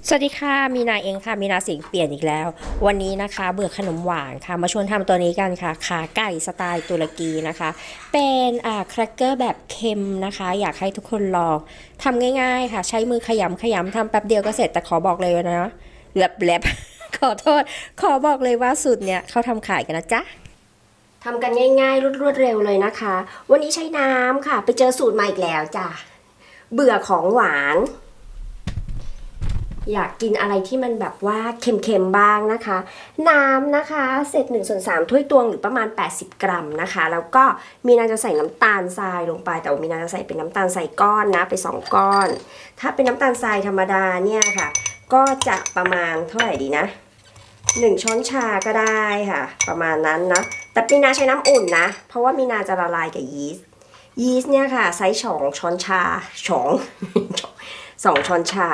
สวัสดีค่ะมีนาเองค่ะมีนาเสียงเปลี่ยนอีกแล้ววันนี้นะคะเบื่อขนมหวานค่ะมาชวนทำตัวนี้กันค่ะขาไก่สไตล์ตุรกีนะคะเป็นแครกเกอร์แบบเค็มนะคะอยากให้ทุกคนลองทำง่ายๆค่ะใช้มือขยำทำแป๊บเดียวก็เสร็จแต่ขอบอกเลยนะแลบขอโทษขอบอกเลยว่าสูตรเนี้ยเขาทำขายกันนะจ๊ะทำกันง่ายๆรวดเร็วเลยนะคะวันนี้ใช้น้ำค่ะไปเจอสูตรใหม่อีกแล้วจ้ะเบื่อของหวานอยากกินอะไรที่มันแบบว่าเค็มๆบ้างนะคะน้ำนะคะเศษ1/3ถ้วยตวงหรือประมาณ80 กรัมนะคะแล้วก็มีนาจะใส่น้ำตาลทรายลงไปแต่ว่ามีนาจะใส่เป็นน้ำตาลทรายก้อนนะไป2ก้อนถ้าเป็นน้ำตาลทรายธรรมดาเนี่ยค่ะก็จะประมาณเท่าไหร่ดีนะ1ช้อนชาก็ได้ค่ะประมาณนั้นนะแต่มีนาใช้น้ำอุ่นนะเพราะว่ามีนาจะละลายกับยีสต์เนี่ยค่ะไซส์2ช้อนชา2ช้อนชา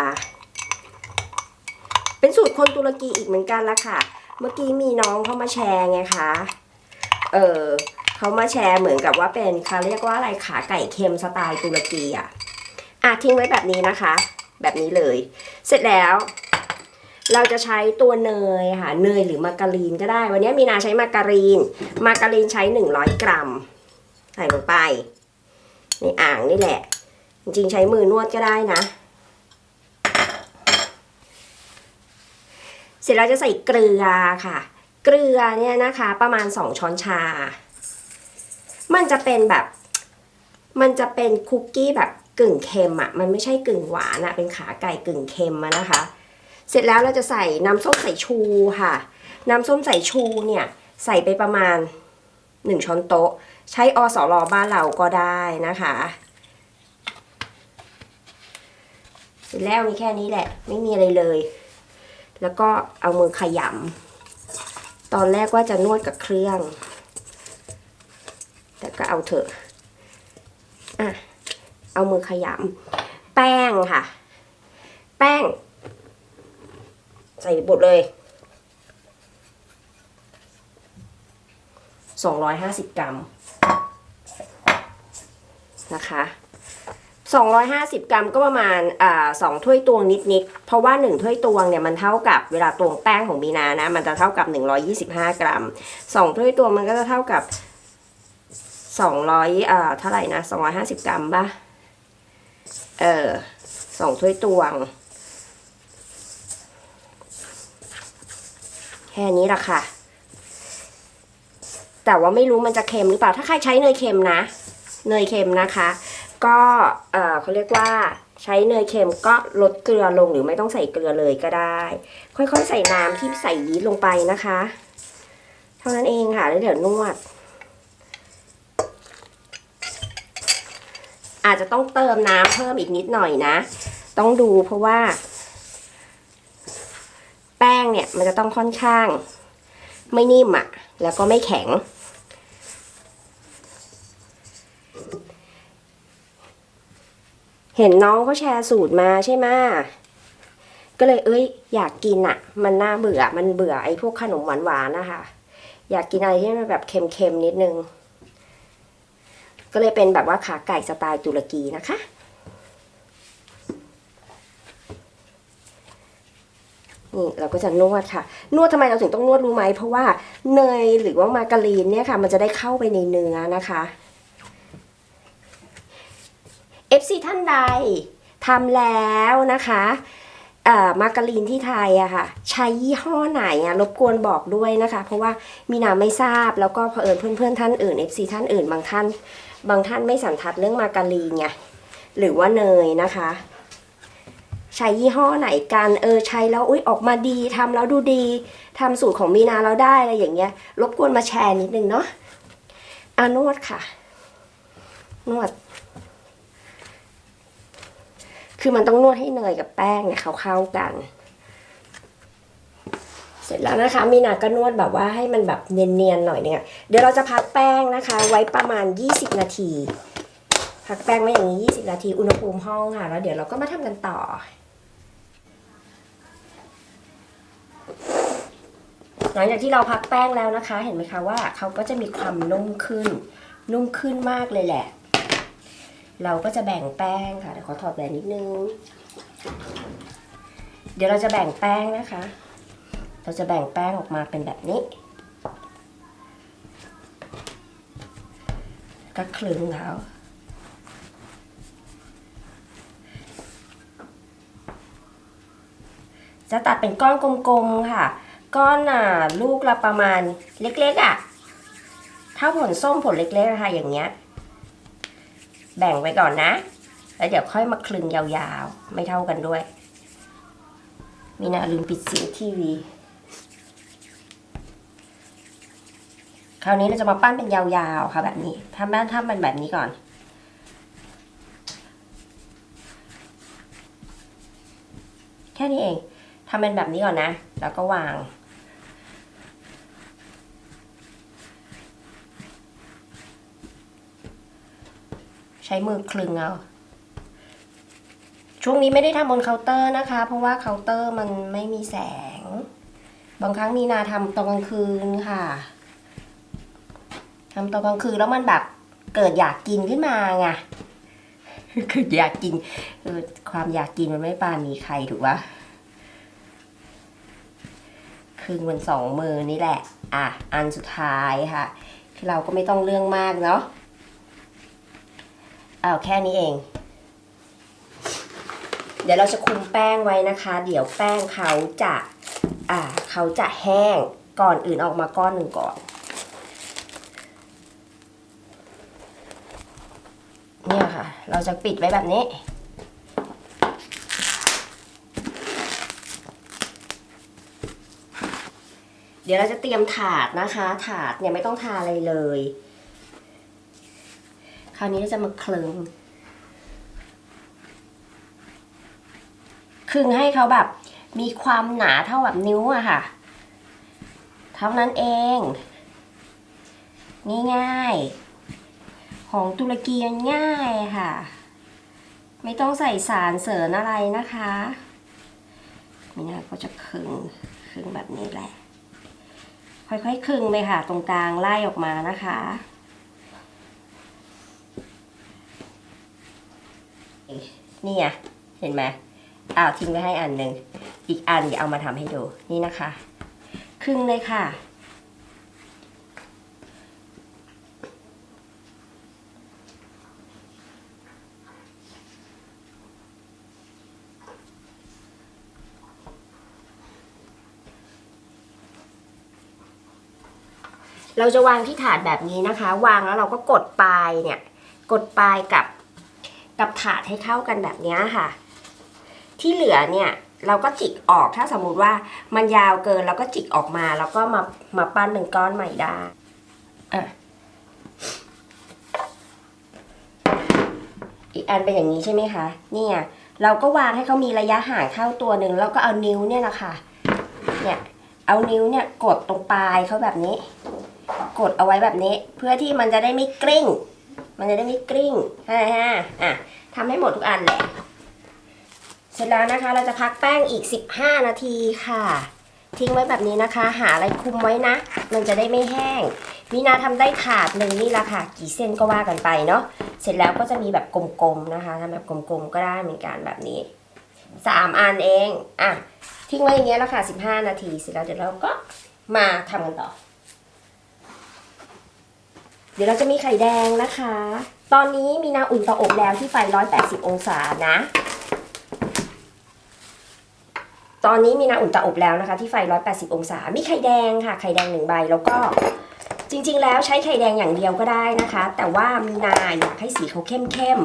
เป็นสูตรคนตุรกีอีกเหมือนกันละค่ะเมื่อกี้มีน้องเขามาแชร์ไงคะเขามาแชร์เหมือนกับว่าเป็นเขาเรียกว่าอะไรขาไก่เค็มสไตล์ตุรกีทิ้งไว้แบบนี้นะคะแบบนี้เลยเสร็จแล้วเราจะใช้ตัวเนยค่ะเนยหรือมาการีนก็ได้วันนี้มีนาใช้มาการีนใช้100 กรัมใส่ลงไปในอ่างนี่แหละจริงๆใช้มือนวดก็ได้นะเสร็จแล้วจะใส่เกลือค่ะเกลือเนี่ยนะคะประมาณ2ช้อนชามันจะเป็นคุกกี้แบบกึ่งเค็มมันไม่ใช่กึ่งหวานเป็นขาไก่กึ่งเค็มนะคะเสร็จแล้วเราจะใส่น้ำส้มสายชูค่ะน้ำส้มสายชูเนี่ยใส่ไปประมาณ1ช้อนโต๊ะใช้อสรบ้านเราก็ได้นะคะเสร็จแล้วมีแค่นี้แหละไม่มีอะไรเลยแล้วก็เอามือขยำตอนแรกว่าจะนวดกับเครื่องแต่ก็เอาเถอะเอามือขยำแป้งค่ะแป้งใส่บดเลย250 กรัมนะคะ250 กรัมก็ประมาณ2ถ้วยตวงนิดเพราะว่า1ถ้วยตวงเนี่ยมันเท่ากับเวลาตวงแป้งของมีนานะมันจะเท่ากับ125 กรัม2ถ้วยตวงมันก็จะเท่ากับ200เท่าไหร่นะ250 กรัมป่ะ2ถ้วยตวงแค่นี้ละค่ะแต่ว่าไม่รู้มันจะเค็มหรือเปล่าถ้าใครใช้เนยเค็มนะเนยเค็มนะคะก็เขาเรียกว่าใช้เนยเค็มก็ลดเกลือลงหรือไม่ต้องใส่เกลือเลยก็ได้ค่อยๆใส่น้ำที่ใส่ยีสต์ลงไปนะคะเท่านั้นเองค่ะแล้วเดี๋ยวนวดอาจจะต้องเติมน้ำเพิ่มอีกนิดหน่อยนะต้องดูเพราะว่าแป้งเนี่ยมันจะต้องค่อนข้างไม่นิ่มแล้วก็ไม่แข็งเห็นน้องเขาแชร์สูตรมาใช่ไหมก็เลยอยากกินมันน่าเบื่อมันเบื่อไอ้พวกขนมหวานๆนะคะอยากกินอะไรที่มันแบบเค็มๆนิดนึงก็เลยเป็นแบบว่าขาไก่สไตล์ตุรกีนะคะนี่เราก็จะนวดค่ะนวดทำไมเราถึงต้องนวดรู้ไหมเพราะว่าเนยหรือว่ามาการีนเนี่ยค่ะมันจะได้เข้าไปในเนื้อนะคะ FC ท่านใดทำแล้วนะคะมาการีนที่ไทยค่ะใช้ยี่ห้อไหนรบกวนบอกด้วยนะคะเพราะว่ามีนาไม่ทราบแล้วก็เพื่อนท่านอื่น FC ท่านอื่นบางท่านไม่สันทัดเรื่องมาการีนไงหรือว่าเนยนะคะใช้ยี่ห้อไหนกันใช้แล้วออกมาดีทำแล้วดูดีทำสูตรของมีนาแล้วได้อะไรอย่างเงี้ยรบกวนมาแชร์นิดนึงเนาะนวดค่ะนวดคือมันต้องนวดให้เนยกับแป้งเนี่ยเข้ากันเสร็จแล้วนะคะมีนาก็นวดแบบว่าให้มันแบบเนียนๆหน่อยเนี่ยเดี๋ยวเราจะพักแป้งนะคะไว้ประมาณ20 นาทีพักแป้งไว้อย่างนี้20 นาทีอุณหภูมิห้องค่ะแล้วเดี๋ยวเราก็มาทำกันต่อหลังจากที่เราพักแป้งแล้วนะคะเห็นไหมคะว่าเขาก็จะมีความนุ่มขึ้นมากเลยแหละเราก็จะแบ่งแป้งค่ะเดี๋ยวขอถอดแหวนนิดนึง เดี๋ยวเราจะแบ่งแป้งนะคะ เราจะแบ่งแป้งออกมาเป็นแบบนี้ก็คลึงแล้วจะตัดเป็นก้อนกลมๆค่ะก้อนลูกละประมาณเล็กๆถ้าผลส้มผลเล็กๆค่ะอย่างเงี้ยแบ่งไว้ก่อนนะแล้วเดี๋ยวค่อยมาคลึงยาวๆไม่เท่ากันด้วยมีนาลืมปิดเสียงทีวีคราวนี้เราจะมาปั้นเป็นยาวๆค่ะแบบนี้ทำมันแบบนี้ก่อนแค่นี้เองทำเป็นแบบนี้ก่อนนะแล้วก็วางใช้มือคลึงเอาช่วงนี้ไม่ได้ทำบนเคาน์เตอร์นะคะเพราะว่าเคาน์เตอร์มันไม่มีแสงบางครั้งมีนาทำตอนกลางคืนค่ะทำตอนกลางคืนแล้วมันแบบเกิดอยากกินขึ้นมาไงเกิดอยากกินความอยากกินมันไม่ปานมีใครถูกปะครึ่งบน2 มือนี่แหละอันสุดท้ายค่ะเราก็ไม่ต้องเรื่องมากเนาะเอาแค่นี้เองเดี๋ยวเราจะคุมแป้งไว้นะคะเดี๋ยวแป้งเขาจะแห้งก่อนอื่นออกมาก้อนหนึ่งก่อนเนี่ยค่ะเราจะปิดไว้แบบนี้เดี๋ยวเราจะเตรียมถาดนะคะถาดเนี่ยไม่ต้องทาอะไรเลยคราวนี้เราจะมาคลึงให้เขาแบบมีความหนาเท่าแบบนิ้วอะค่ะเท่านั้นเองง่ายๆของตุรกีง่ายค่ะไม่ต้องใส่สารเสริญอะไรนะคะนี่นะก็จะคลึงแบบนี้แหละค่อยๆคลึงไปค่ะตรงกลางไล่ออกมานะคะนี่ไงเห็นไหมทิ้งไว้ให้อันหนึ่งอีกอันเดี๋ยวเอามาทำให้ดูนี่นะคะครึ่งเลยค่ะเราจะวางที่ถาดแบบนี้นะคะวางแล้วเราก็กดปลายเนี่ยกดปลายกับถาดให้เข้ากันแบบนี้ค่ะที่เหลือเนี่ยเราก็จิกออกถ้าสมมุติว่ามันยาวเกินเราก็จิกออกมาแล้วก็มาปั้นเป็นก้อนใหม่ได้อีกอันเป็นอย่างนี้ใช่ไหมคะเนี่ยเราก็วางให้เขามีระยะห่างเท่าตัวหนึ่งแล้วก็เอานิ้วเนี่ยนะคะเนี่ยเอานิ้วเนี่ยกดตรงปลายเขาแบบนี้กดเอาไว้แบบนี้เพื่อที่มันจะได้ไม่กลิ้งทำให้หมดทุกอันแหละเสร็จแล้วนะคะเราจะพักแป้งอีก15 นาทีค่ะทิ้งไว้แบบนี้นะคะหาอะไรคุมไว้นะมันจะได้ไม่แห้งมีนาทำได้ถาดหนึ่งนี่ละค่ะกี่เส้นก็ว่ากันไปเนาะเสร็จแล้วก็จะมีแบบกลมๆนะคะทำแบบกลมๆก็ได้เหมือนกันแบบนี้3 อันเองทิ้งไว้อย่างเงี้ยแล้วค่ะ15 นาทีเสร็จแล้วเดี๋ยวเราก็มาทำกันต่อเดี๋ยวเราจะมีไข่แดงนะคะตอนนี้มีนาอุ่นเตาอบแล้วที่ไฟ180 องศานะตอนนี้มีนาอุ่นเตาอบแล้วนะคะที่ไฟ180 องศามีไข่แดงค่ะไข่แดง1 ใบแล้วก็จริงๆแล้วใช้ไข่แดงอย่างเดียวก็ได้นะคะแต่ว่ามีนาอยากให้สีเขาเข้ม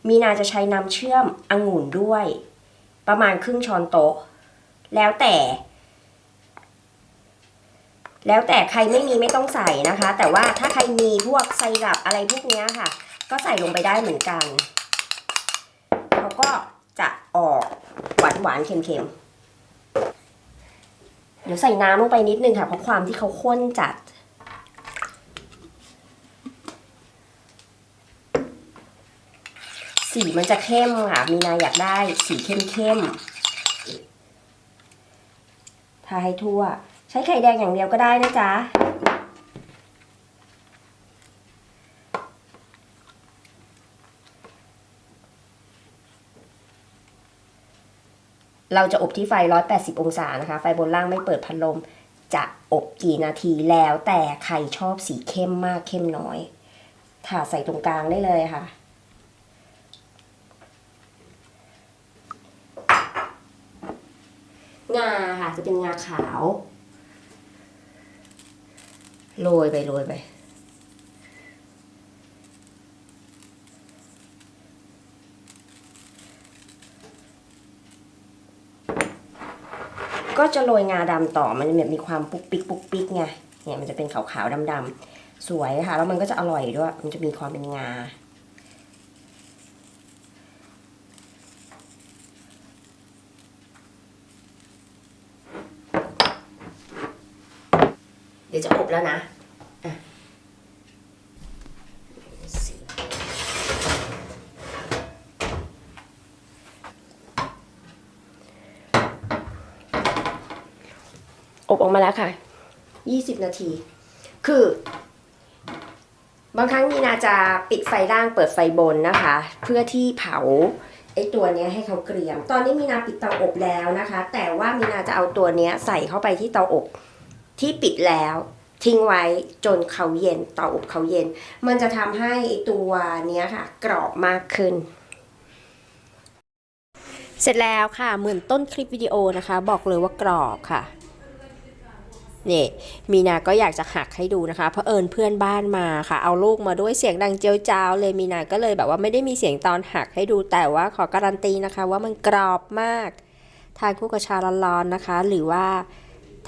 มีนาจะใช้น้ำเชื่อมองุ่นด้วยประมาณครึ่งช้อนโต๊ะแล้วแต่ใครไม่มีไม่ต้องใส่นะคะแต่ว่าถ้าใครมีพวกไซรัปอะไรพวกนี้ค่ะก็ใส่ลงไปได้เหมือนกันเขาก็จะออกหวานเค็มเดี๋ยวใส่น้ำลงไปนิดนึงค่ะเพราะความที่เขาข้นจัดสีมันจะเข้มค่ะมีนาอยากได้สีเข้มทาให้ทั่วใช้ไข่แดงอย่างเดียวก็ได้นะจ๊ะ เราจะอบที่ไฟ180องศานะคะไฟบนล่างไม่เปิดพัดลมจะอบกี่นาทีแล้วแต่ใครชอบสีเข้มมากเข้มน้อยถาดใส่ตรงกลางได้เลยค่ะงาค่ะจะเป็นงาขาวโรยไปก็จะโรยงาดำต่อมันแบบมีความปุ๊กปิ๊กไงเนี่ยมันจะเป็นขาวๆดำๆสวยค่ะแล้วมันก็จะอร่อยด้วยมันจะมีความเป็นงาเดี๋ยวจะอบแล้วนะอบออกมาแล้วค่ะ20นาทีคือบางครั้งมีนาจะปิดไฟล่างเปิดไฟบนนะคะเพื่อที่เผาไอ้ตัวนี้ให้เขาเกรียมตอนนี้มีนาปิดเตาอบแล้วนะคะแต่ว่ามีนาจะเอาตัวนี้ใส่เข้าไปที่เตาอบที่ปิดแล้วทิ้งไว้จนเขาเย็นเตาอบเขาเย็นมันจะทำให้ไอ้ตัวนี้ค่ะกรอบมากขึ้นเสร็จแล้วค่ะเหมือนต้นคลิปวิดีโอนะคะบอกเลยว่ากรอบค่ะนี่มีนาก็อยากจะหักให้ดูนะคะเพราะเพื่อนบ้านมาค่ะเอาลูกมาด้วยเสียงดังเจียวจ้าวเลยมีนาก็เลยแบบว่าไม่ได้มีเสียงตอนหักให้ดูแต่ว่าขอการันตีนะคะว่ามันกรอบมากทานคู่กับชาร้อนๆนะคะหรือว่า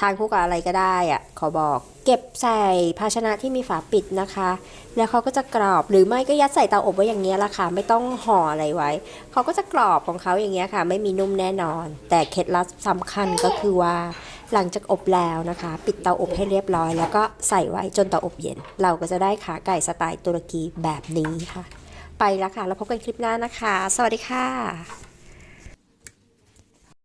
ทานคู่กับอะไรก็ได้อะขอบอกเก็บใส่ภาชนะที่มีฝาปิดนะคะแล้วเขาก็จะกรอบหรือไม่ก็ยัดใส่เตาอบไว้อย่างเงี้ยละค่ะไม่ต้องห่ออะไรไว้เขาก็จะกรอบของเขาอย่างเงี้ยค่ะไม่มีนุ่มแน่นอนแต่เคล็ดลับสำคัญก็คือว่าหลังจากอบแล้วนะคะปิดเตาอบให้เรียบร้อยแล้วก็ใส่ไว้จนเตาอบเย็นเราก็จะได้ขาไก่สไตล์ตุรกีแบบนี้ค่ะไปแล้วค่ะแล้วพบกันคลิปหน้านะคะสวัสดีค่ะ